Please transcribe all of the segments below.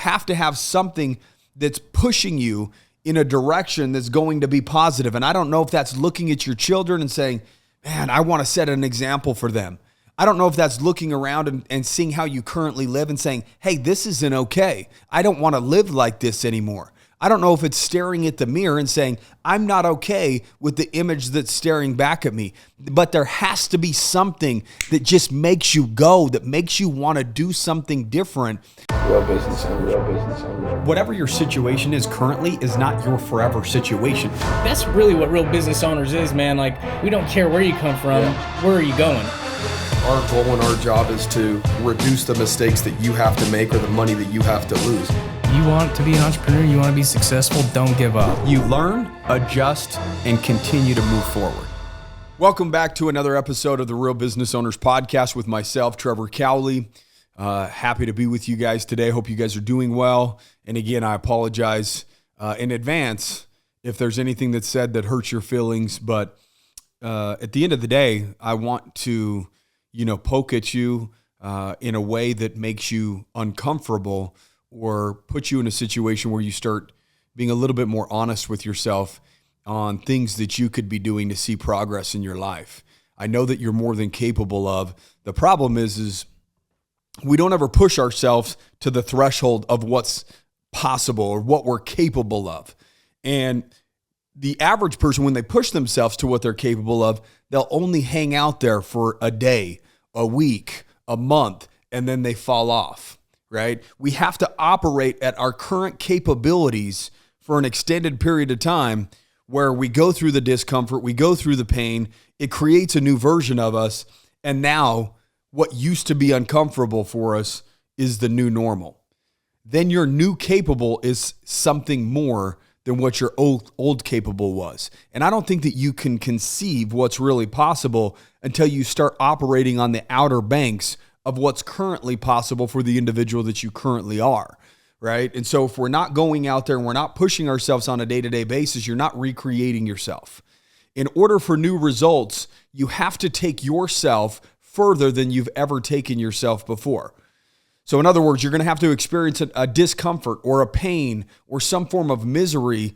have to have something that's pushing you in a direction that's going to be positive. And I don't know if that's looking at your children and saying, man, I want to set an example for them. I don't know if that's looking around and seeing how you currently live and saying, hey, this isn't okay. I don't want to live like this anymore. I don't know if it's staring at the mirror and saying, I'm not okay with the image that's staring back at me. But there has to be something that just makes you go, that makes you want to do something different. Real business owner. Whatever your situation is currently is not your forever situation. That's really what real business owners is, man. Like, we don't care where you come from, where are you going? Our goal and our job is to reduce the mistakes that you have to make or the money that you have to lose. You want to be an entrepreneur, you want to be successful, don't give up. You learn, adjust, and continue to move forward. Welcome back to another episode of the Real Business Owners Podcast with myself, Trevor Cowley. Happy to be with you guys today. Hope you guys are doing well. And again, I apologize in advance if there's anything that's said that hurts your feelings. But at the end of the day, I want to, poke at you in a way that makes you uncomfortable or put you in a situation where you start being a little bit more honest with yourself on things that you could be doing to see progress in your life. I know that you're more than capable of. The problem is we don't ever push ourselves to the threshold of what's possible or what we're capable of. And the average person, when they push themselves to what they're capable of, they'll only hang out there for a day, a week, a month, and then they fall off. Right? We have to operate at our current capabilities for an extended period of time where we go through the discomfort, we go through the pain, it creates a new version of us. And now what used to be uncomfortable for us is the new normal. Then your new capable is something more than what your old capable was. And I don't think that you can conceive what's really possible until you start operating on the outer banks of what's currently possible for the individual that you currently are, right? And so if we're not going out there and we're not pushing ourselves on a day-to-day basis, you're not recreating yourself. In order for new results, you have to take yourself further than you've ever taken yourself before. So in other words, you're going to have to experience a discomfort or a pain or some form of misery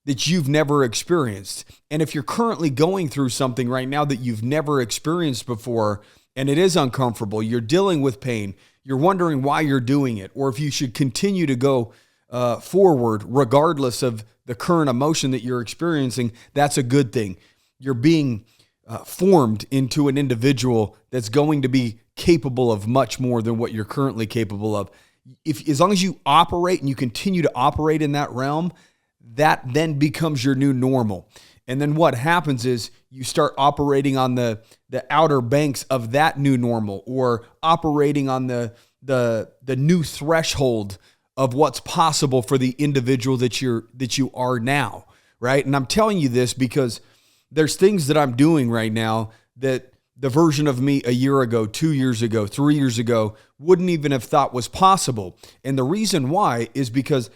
that you've never experienced. And if you're currently going through something right now that you've never experienced before, and it is uncomfortable, you're dealing with pain, you're wondering why you're doing it, or if you should continue to go forward regardless of the current emotion that you're experiencing, that's a good thing. You're being formed into an individual that's going to be capable of much more than what you're currently capable of. As long as you operate and you continue to operate in that realm, that then becomes your new normal. And then what happens is you start operating on the outer banks of that new normal, or operating on the new threshold of what's possible for the individual that you are now, right? And I'm telling you this because there's things that I'm doing right now that the version of me a year ago, 2 years ago, 3 years ago wouldn't even have thought was possible. And the reason why is because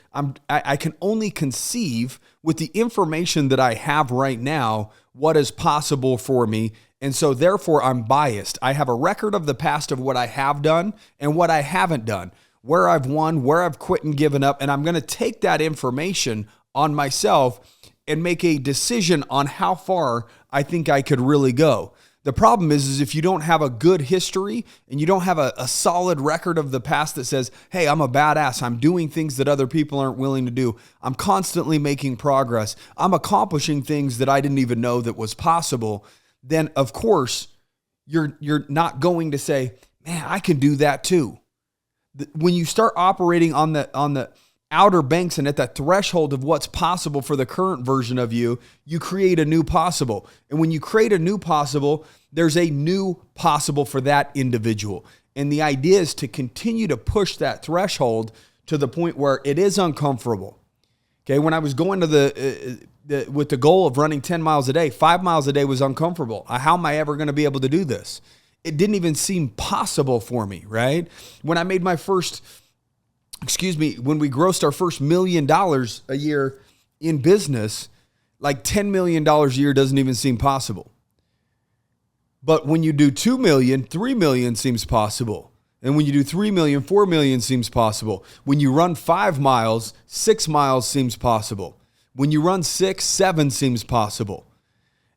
I can only conceive with the information that I have right now what is possible for me. And so therefore I'm biased. I have a record of the past of what I have done and what I haven't done, where I've won, where I've quit and given up. And I'm going to take that information on myself and make a decision on how far I think I could really go. The problem is if you don't have a good history and you don't have a solid record of the past that says, hey, I'm a badass, I'm doing things that other people aren't willing to do, I'm constantly making progress, I'm accomplishing things that I didn't even know that was possible, then of course you're not going to say, man, I can do that too. When you start operating on the outer banks and at that threshold of what's possible for the current version of you, you create a new possible. And when you create a new possible, there's a new possible for that individual. And the idea is to continue to push that threshold to the point where it is uncomfortable. Okay, when I was going to with the goal of running 10 miles a day, 5 miles a day was uncomfortable. How am I ever going to be able to do this? It didn't even seem possible for me, right? When I made my when we grossed our first $1 million a year in business, like $10 million a year doesn't even seem possible. But when you do 2 million, 3 million seems possible. And when you do 3 million, 4 million seems possible. When you run 5 miles, 6 miles seems possible. When you run 6, 7 seems possible.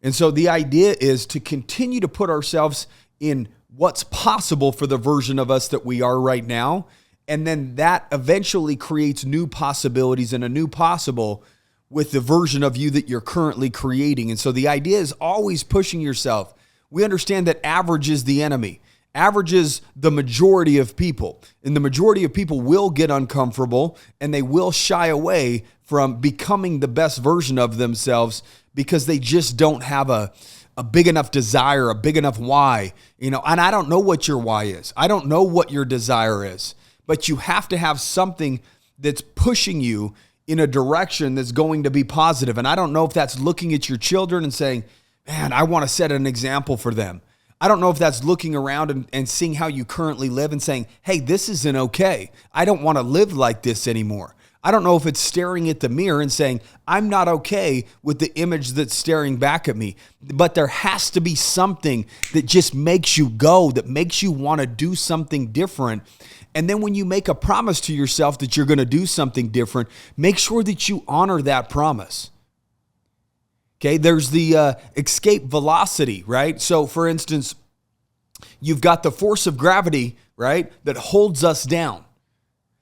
And so the idea is to continue to put ourselves in what's possible for the version of us that we are right now. And then that eventually creates new possibilities and a new possible with the version of you that you're currently creating. And so the idea is always pushing yourself. We understand that average is the enemy. Average is the majority of people. And the majority of people will get uncomfortable and they will shy away from becoming the best version of themselves because they just don't have a big enough desire, a big enough why. And I don't know what your why is. I don't know what your desire is. But you have to have something that's pushing you in a direction that's going to be positive. And I don't know if that's looking at your children and saying, man, I want to set an example for them. I don't know if that's looking around and seeing how you currently live and saying, hey, this isn't okay. I don't want to live like this anymore. I don't know if it's staring at the mirror and saying, I'm not okay with the image that's staring back at me. But there has to be something that just makes you go, that makes you want to do something different. And then when you make a promise to yourself that you're going to do something different, make sure that you honor that promise. Okay, there's the escape velocity, right? So for instance, you've got the force of gravity, right, that holds us down.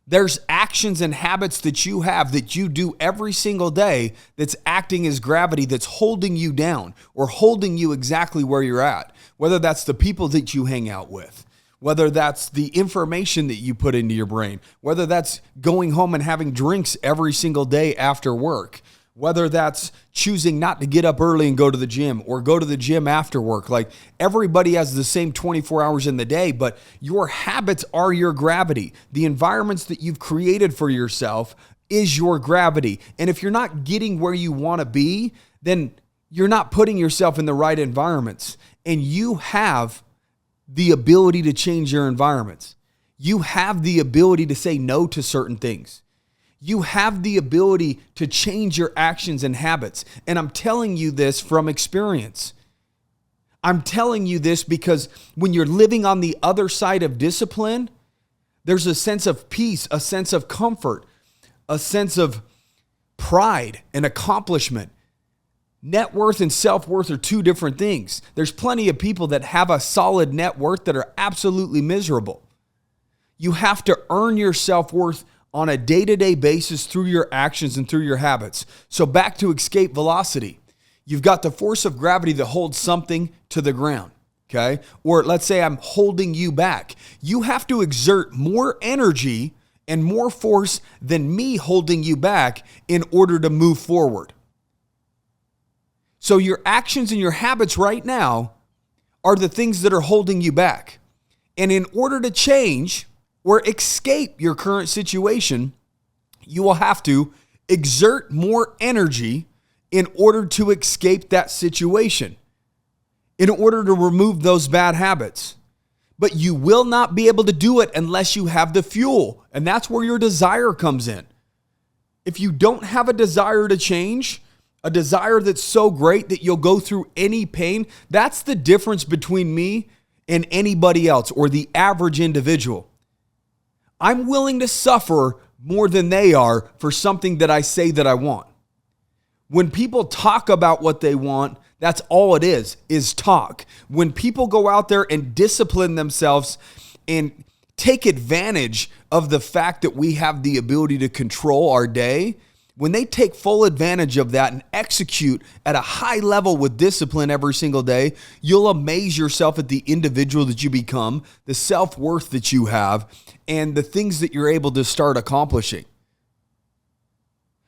There's actions and habits that you have that you do every single day that's acting as gravity that's holding you down or holding you exactly where you're at, whether that's the people that you hang out with, whether that's the information that you put into your brain, whether that's going home and having drinks every single day after work, whether that's choosing not to get up early and go to the gym or go to the gym after work. Like everybody has the same 24 hours in the day, but your habits are your gravity. The environments that you've created for yourself is your gravity. And if you're not getting where you want to be, then you're not putting yourself in the right environments. And you have the ability to change your environments. You have the ability to say no to certain things. You have the ability to change your actions and habits. And I'm telling you this from experience. I'm telling you this because when you're living on the other side of discipline, there's a sense of peace, a sense of comfort, a sense of pride and accomplishment. Net worth and self-worth are two different things. There's plenty of people that have a solid net worth that are absolutely miserable. You have to earn your self-worth on a day-to-day basis through your actions and through your habits. So back to escape velocity. You've got the force of gravity that holds something to the ground, okay? Or let's say I'm holding you back. You have to exert more energy and more force than me holding you back in order to move forward. So your actions and your habits right now are the things that are holding you back. And in order to change or escape your current situation, you will have to exert more energy in order to escape that situation, in order to remove those bad habits. But you will not be able to do it unless you have the fuel. And that's where your desire comes in. If you don't have a desire to change, a desire that's so great that you'll go through any pain, that's the difference between me and anybody else or the average individual. I'm willing to suffer more than they are for something that I say that I want. When people talk about what they want, that's all it is talk. When people go out there and discipline themselves and take advantage of the fact that we have the ability to control our day, when they take full advantage of that and execute at a high level with discipline every single day, you'll amaze yourself at the individual that you become, the self-worth that you have, and the things that you're able to start accomplishing.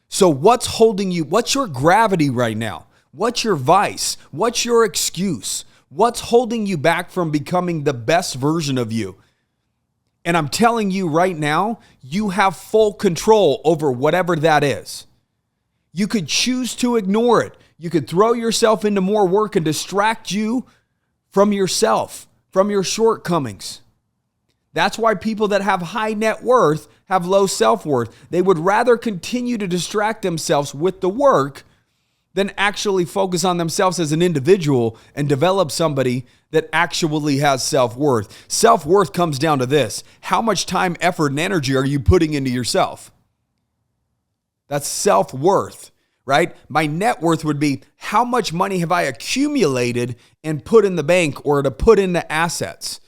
So what's holding you? What's your gravity right now? What's your vice? What's your excuse? What's holding you back from becoming the best version of you? And I'm telling you right now, you have full control over whatever that is. You could choose to ignore it. You could throw yourself into more work and distract you from yourself, from your shortcomings. That's why people that have high net worth have low self-worth. They would rather continue to distract themselves with the work than actually focus on themselves as an individual and develop somebody that actually has self-worth. Self-worth comes down to this: how much time, effort, and energy are you putting into yourself? That's self-worth, right? My net worth would be how much money have I accumulated and put in the bank or to put into assets.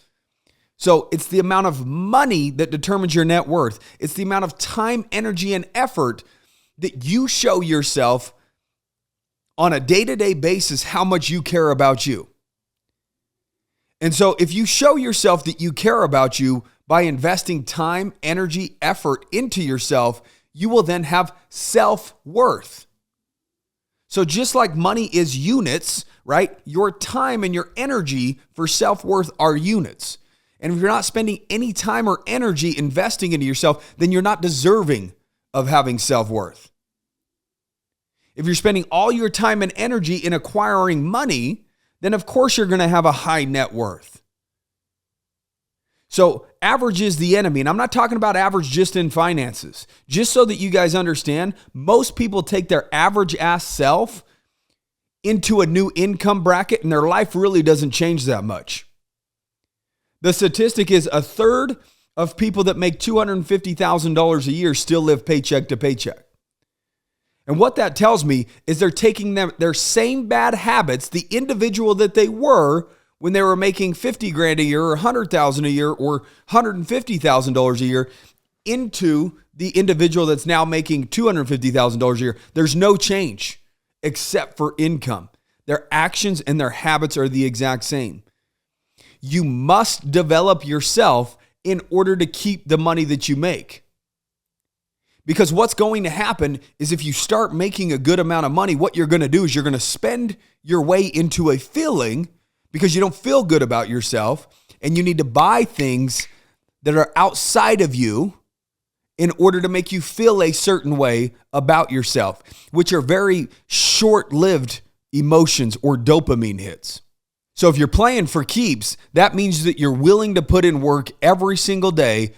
So it's the amount of money that determines your net worth. It's the amount of time, energy, and effort that you show yourself on a day-to-day basis how much you care about you. And so if you show yourself that you care about you by investing time, energy, effort into yourself, you will then have self-worth. So just like money is units, right? Your time and your energy for self-worth are units. And if you're not spending any time or energy investing into yourself, then you're not deserving of having self-worth. If you're spending all your time and energy in acquiring money, then of course you're going to have a high net worth. So average is the enemy. And I'm not talking about average just in finances. Just so that you guys understand, most people take their average ass self into a new income bracket and their life really doesn't change that much. The statistic is a third of people that make $250,000 a year still live paycheck to paycheck. And what that tells me is they're taking their same bad habits, the individual that they were when they were making 50 grand a year or 100,000 a year or $150,000 a year, into the individual that's now making $250,000 a year. There's no change except for income. Their actions and their habits are the exact same. You must develop yourself in order to keep the money that you make. Because what's going to happen is if you start making a good amount of money, what you're going to do is you're going to spend your way into a feeling because you don't feel good about yourself, and you need to buy things that are outside of you in order to make you feel a certain way about yourself, which are very short-lived emotions or dopamine hits. So if you're playing for keeps, that means that you're willing to put in work every single day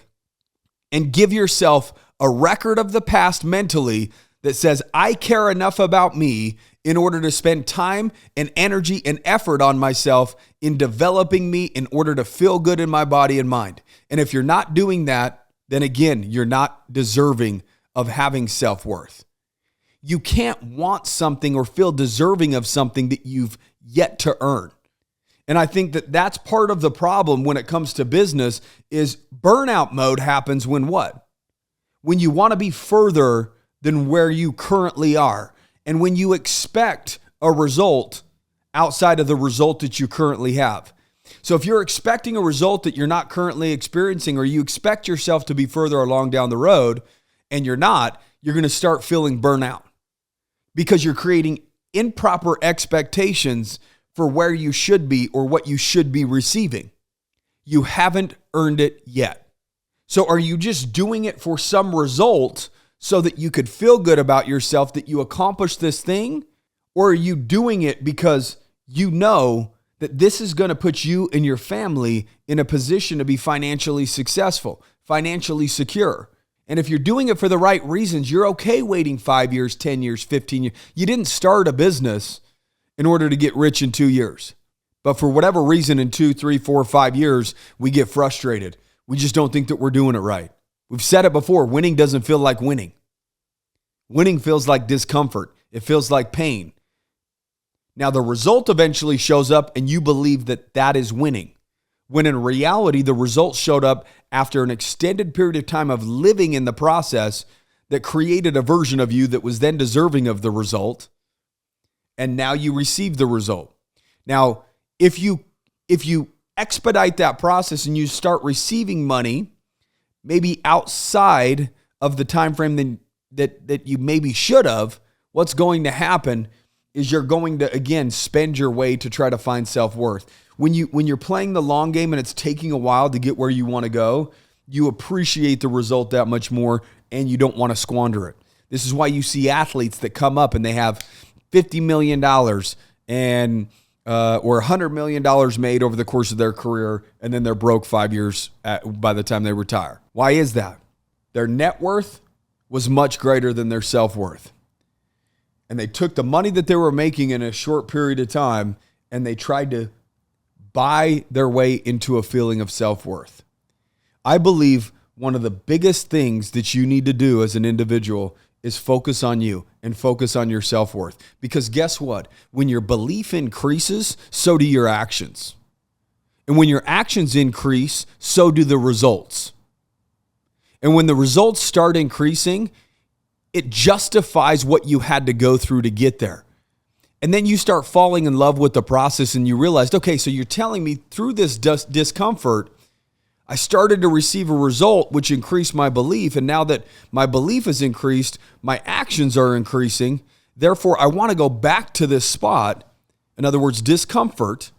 and give yourself a record of the past mentally that says, I care enough about me in order to spend time and energy and effort on myself in developing me in order to feel good in my body and mind. And if you're not doing that, then again, you're not deserving of having self-worth. You can't want something or feel deserving of something that you've yet to earn. And I think that that's part of the problem when it comes to business is burnout mode happens when what? When you want to be further than where you currently are. And when you expect a result outside of the result that you currently have. So if you're expecting a result that you're not currently experiencing, or you expect yourself to be further along down the road and you're not, you're going to start feeling burnout because you're creating improper expectations for where you should be or what you should be receiving. You haven't earned it yet. So are you just doing it for some result so that you could feel good about yourself that you accomplished this thing? Or are you doing it because you know that this is going to put you and your family in a position to be financially successful, financially secure? And if you're doing it for the right reasons, you're okay waiting 5 years, 10 years, 15 years. You didn't start a business in order to get rich in 2 years. But for whatever reason, in 2, 3, 4, 5 years, we get frustrated. We just don't think that we're doing it right. We've said it before, winning doesn't feel like winning. Winning feels like discomfort. It feels like pain. Now, the result eventually shows up and you believe that that is winning. When in reality, the result showed up after an extended period of time of living in the process that created a version of you that was then deserving of the result. And now you receive the result. Now, if you expedite that process and you start receiving money, maybe outside of the time frame that you maybe should have, what's going to happen is you're going to, again, spend your way to try to find self-worth. When you're playing the long game and it's taking a while to get where you want to go, you appreciate the result that much more and you don't want to squander it. This is why you see athletes that come up and they have $50 million and or $100 million made over the course of their career, and then they're broke 5 years by the time they retire. Why is that? Their net worth was much greater than their self-worth. And they took the money that they were making in a short period of time and they tried to buy their way into a feeling of self-worth. I believe one of the biggest things that you need to do as an individual is focus on you and focus on your self-worth. Because guess what? When your belief increases, so do your actions. And when your actions increase, so do the results. And when the results start increasing, it justifies what you had to go through to get there. And then you start falling in love with the process and you realized, okay, so you're telling me through this discomfort, I started to receive a result which increased my belief. And now that my belief has increased, my actions are increasing. Therefore, I want to go back to this spot, in other words, discomfort,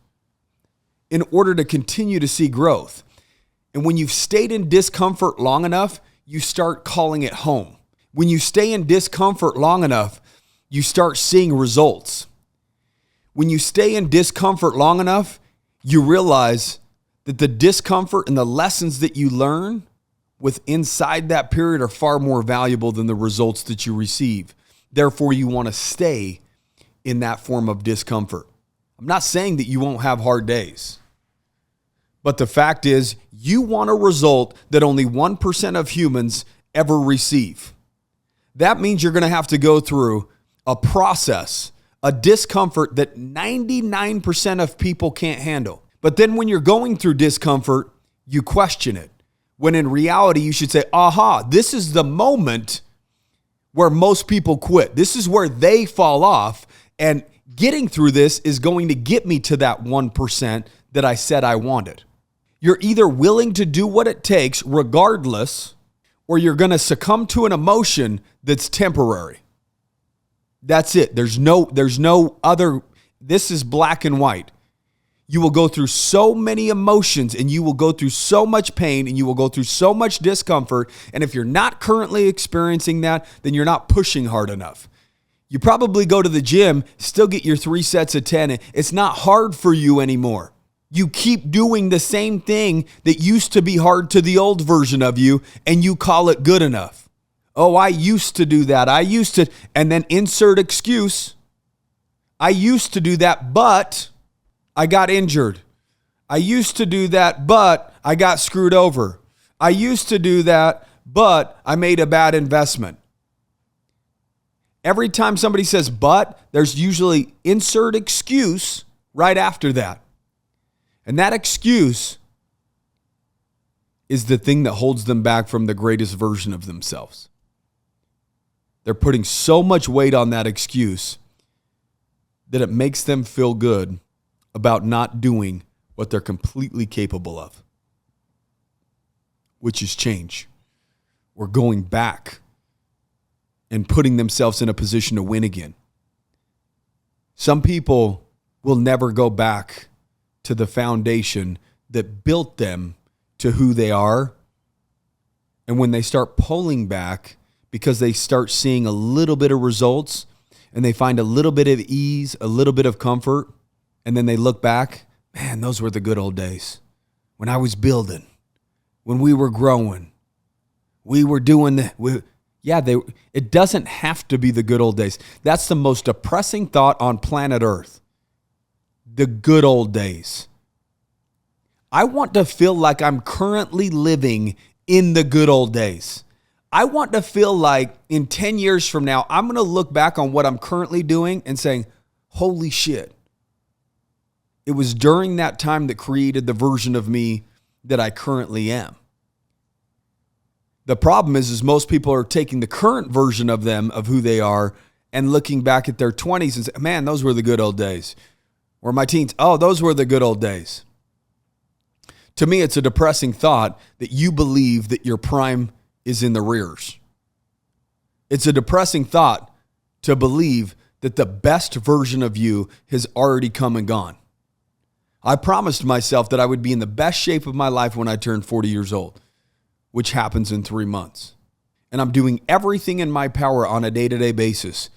in order to continue to see growth. And when you've stayed in discomfort long enough, you start calling it home. When you stay in discomfort long enough, you start seeing results. When you stay in discomfort long enough, you realize that the discomfort and the lessons that you learn with inside that period are far more valuable than the results that you receive. Therefore, you want to stay in that form of discomfort. I'm not saying that you won't have hard days, but the fact is you want a result that only 1% of humans ever receive. That means you're going to have to go through a process, a discomfort that 99% of people can't handle. But then when you're going through discomfort, you question it. When in reality, you should say, aha, this is the moment where most people quit. This is where they fall off. And getting through this is going to get me to that 1% that I said I wanted. You're either willing to do what it takes regardless, or you're going to succumb to an emotion that's temporary. That's it. There's no other. This is black and white. You will go through so many emotions and you will go through so much pain and you will go through so much discomfort. And if you're not currently experiencing that, then you're not pushing hard enough. You probably go to the gym, still get your 3 sets of 10. It's not hard for you anymore. You keep doing the same thing that used to be hard to the old version of you, and you call it good enough. Oh, I used to do that. And then insert excuse. I used to do that, but I got injured. I used to do that, but I got screwed over. I used to do that, but I made a bad investment. Every time somebody says but, there's usually insert excuse right after that. And that excuse is the thing that holds them back from the greatest version of themselves. They're putting so much weight on that excuse that it makes them feel good about not doing what they're completely capable of, which is change or going back and putting themselves in a position to win again. Some people will never go back to the foundation that built them to who they are. And when they start pulling back because they start seeing a little bit of results and they find a little bit of ease, a little bit of comfort, and then they look back, man, those were the good old days. When I was building, when we were growing, we were doing it doesn't have to be the good old days. That's the most depressing thought on planet Earth. The good old days. I want to feel like I'm currently living in the good old days. I want to feel like in 10 years from now, I'm going to look back on what I'm currently doing and saying, holy shit. It was during that time that created the version of me that I currently am. The problem is most people are taking the current version of them, of who they are, and looking back at their 20s and say, man, those were the good old days. Or my teens, oh, those were the good old days. To me, it's a depressing thought that you believe that your prime is in the rears. It's a depressing thought to believe that the best version of you has already come and gone. I promised myself that I would be in the best shape of my life when I turned 40 years old, which happens in 3 months. And I'm doing everything in my power on a day-to-day basis,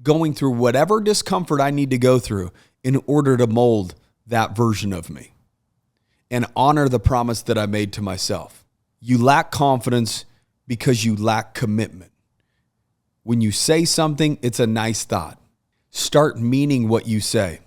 going through whatever discomfort I need to go through in order to mold that version of me and honor the promise that I made to myself. You lack confidence because you lack commitment. When you say something, it's a nice thought. start meaning what you say.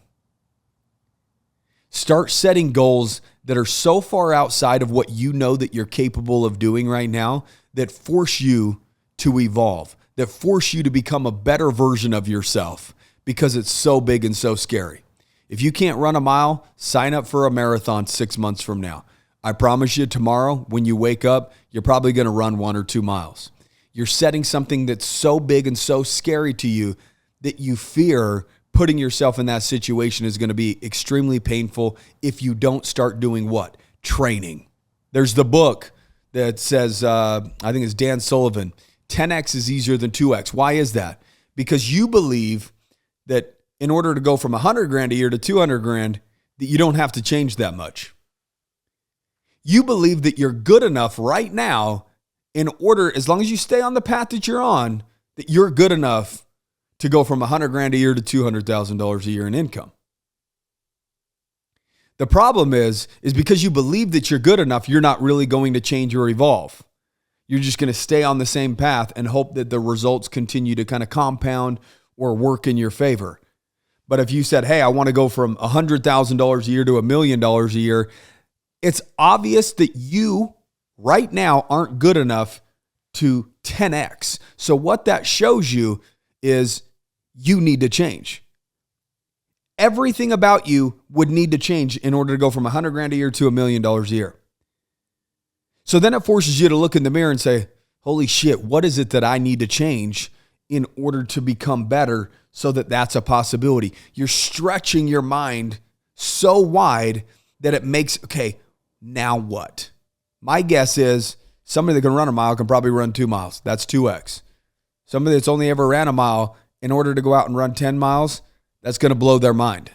Start setting goals that are so far outside of what you know that you're capable of doing right now that force you to evolve, that force you to become a better version of yourself because it's so big and so scary. If you can't run a mile, sign up for a marathon 6 months from now. I promise you tomorrow when you wake up, you're probably going to run 1 or 2 miles. You're setting something that's so big and so scary to you that you fear putting yourself in that situation is going to be extremely painful if you don't start doing what? Training. There's the book that says, I think it's Dan Sullivan, 10X is easier than 2X. Why is that? Because you believe that in order to go from 100 grand a year to 200 grand, that you don't have to change that much. You believe that you're good enough right now in order, as long as you stay on the path that you're on, that you're good enough to go from 100 grand a year to $200,000 a year in income. The problem is because you believe that you're good enough, you're not really going to change or evolve. You're just going to stay on the same path and hope that the results continue to kind of compound or work in your favor. But if you said, hey, I want to go from $100,000 a year to $1 million a year, it's obvious that you right now aren't good enough to 10X. So what that shows you is you need to change. Everything about you would need to change in order to go from 100 grand a year to $1 million a year. So then it forces you to look in the mirror and say, holy shit, what is it that I need to change in order to become better so that that's a possibility? You're stretching your mind so wide that it makes, okay, now what? My guess is somebody that can run a mile can probably run 2 miles. That's 2X. Somebody that's only ever ran a mile, in order to go out and run 10 miles, that's going to blow their mind.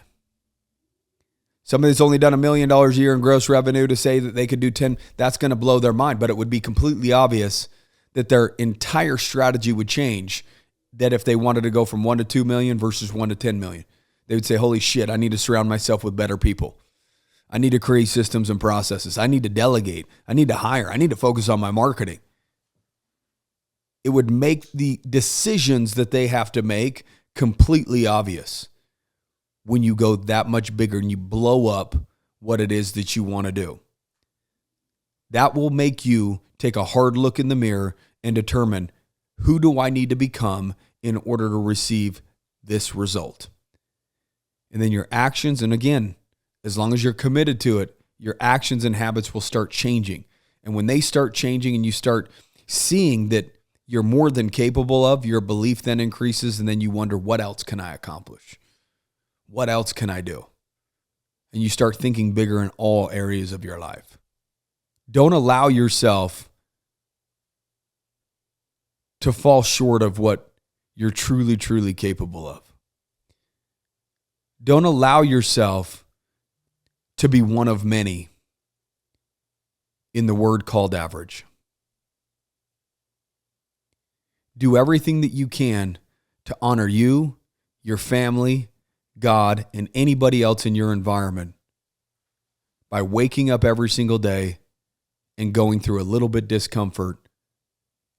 Somebody that's only done $1 million a year in gross revenue to say that they could do 10, that's going to blow their mind. But it would be completely obvious that their entire strategy would change, that if they wanted to go from 1 to 2 million versus 1 to 10 million, they would say, holy shit, I need to surround myself with better people. I need to create systems and processes. I need to delegate. I need to hire. I need to focus on my marketing. It would make the decisions that they have to make completely obvious when you go that much bigger and you blow up what it is that you want to do. That will make you take a hard look in the mirror and determine, who do I need to become in order to receive this result? And then your actions, and again, as long as you're committed to it, your actions and habits will start changing. And when they start changing and you start seeing that you're more than capable of, your belief then increases, and then you wonder, what else can I accomplish? What else can I do? And you start thinking bigger in all areas of your life. Don't allow yourself to fall short of what you're truly, truly capable of. Don't allow yourself to be one of many in the word called average. Do everything that you can to honor you, your family, God, and anybody else in your environment by waking up every single day and going through a little bit discomfort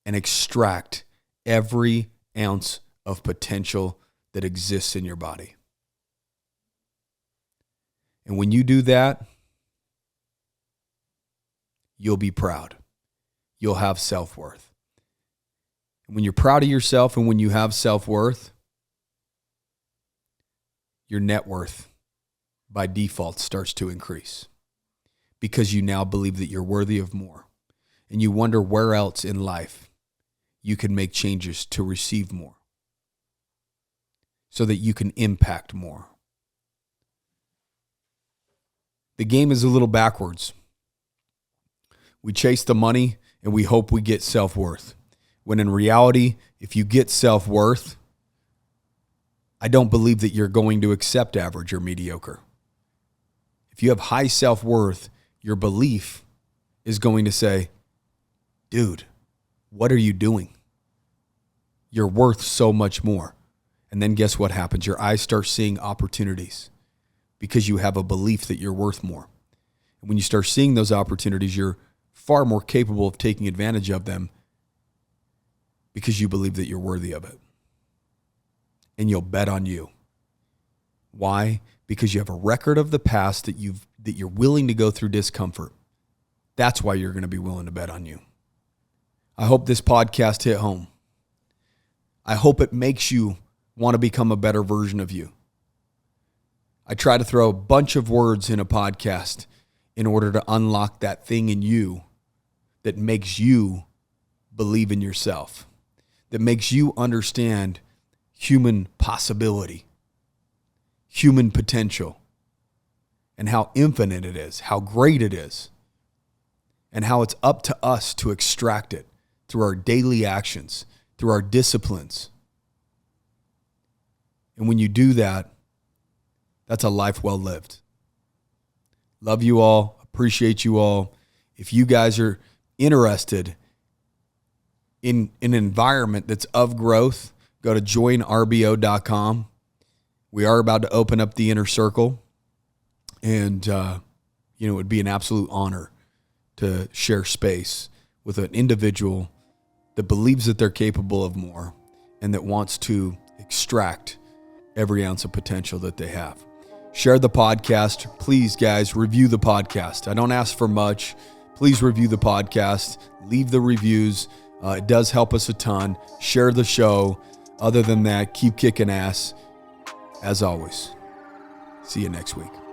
and extract every ounce of potential that exists in your body. And when you do that, you'll be proud. You'll have self-worth. And when you're proud of yourself and when you have self-worth, your net worth by default starts to increase because you now believe that you're worthy of more. And you wonder where else in life you can make changes to receive more so that you can impact more. The game is a little backwards. We chase the money and we hope we get self-worth. When in reality, if you get self-worth, I don't believe that you're going to accept average or mediocre. If you have high self-worth, your belief is going to say, dude, what are you doing? You're worth so much more. And then guess what happens? Your eyes start seeing opportunities because you have a belief that you're worth more. And when you start seeing those opportunities, you're far more capable of taking advantage of them because you believe that you're worthy of it. And you'll bet on you. Why? Because you have a record of the past that you're willing to go through discomfort. That's why you're going to be willing to bet on you. I hope this podcast hit home. I hope it makes you want to become a better version of you. I try to throw a bunch of words in a podcast in order to unlock that thing in you that makes you believe in yourself, that makes you understand human possibility, human potential, and how infinite it is, how great it is, and how it's up to us to extract it through our daily actions, through our disciplines. And when you do that, that's a life well lived. Love you all. Appreciate you all. If you guys are interested in an environment that's of growth, go to joinrbo.com. We are about to open up the inner circle. And, it would be an absolute honor to share space with an individual that believes that they're capable of more and that wants to extract every ounce of potential that they have. Share the podcast. Please, guys, review the podcast. I don't ask for much. Please review the podcast. Leave the reviews. It does help us a ton. Share the show. Other than that, keep kicking ass. As always, see you next week.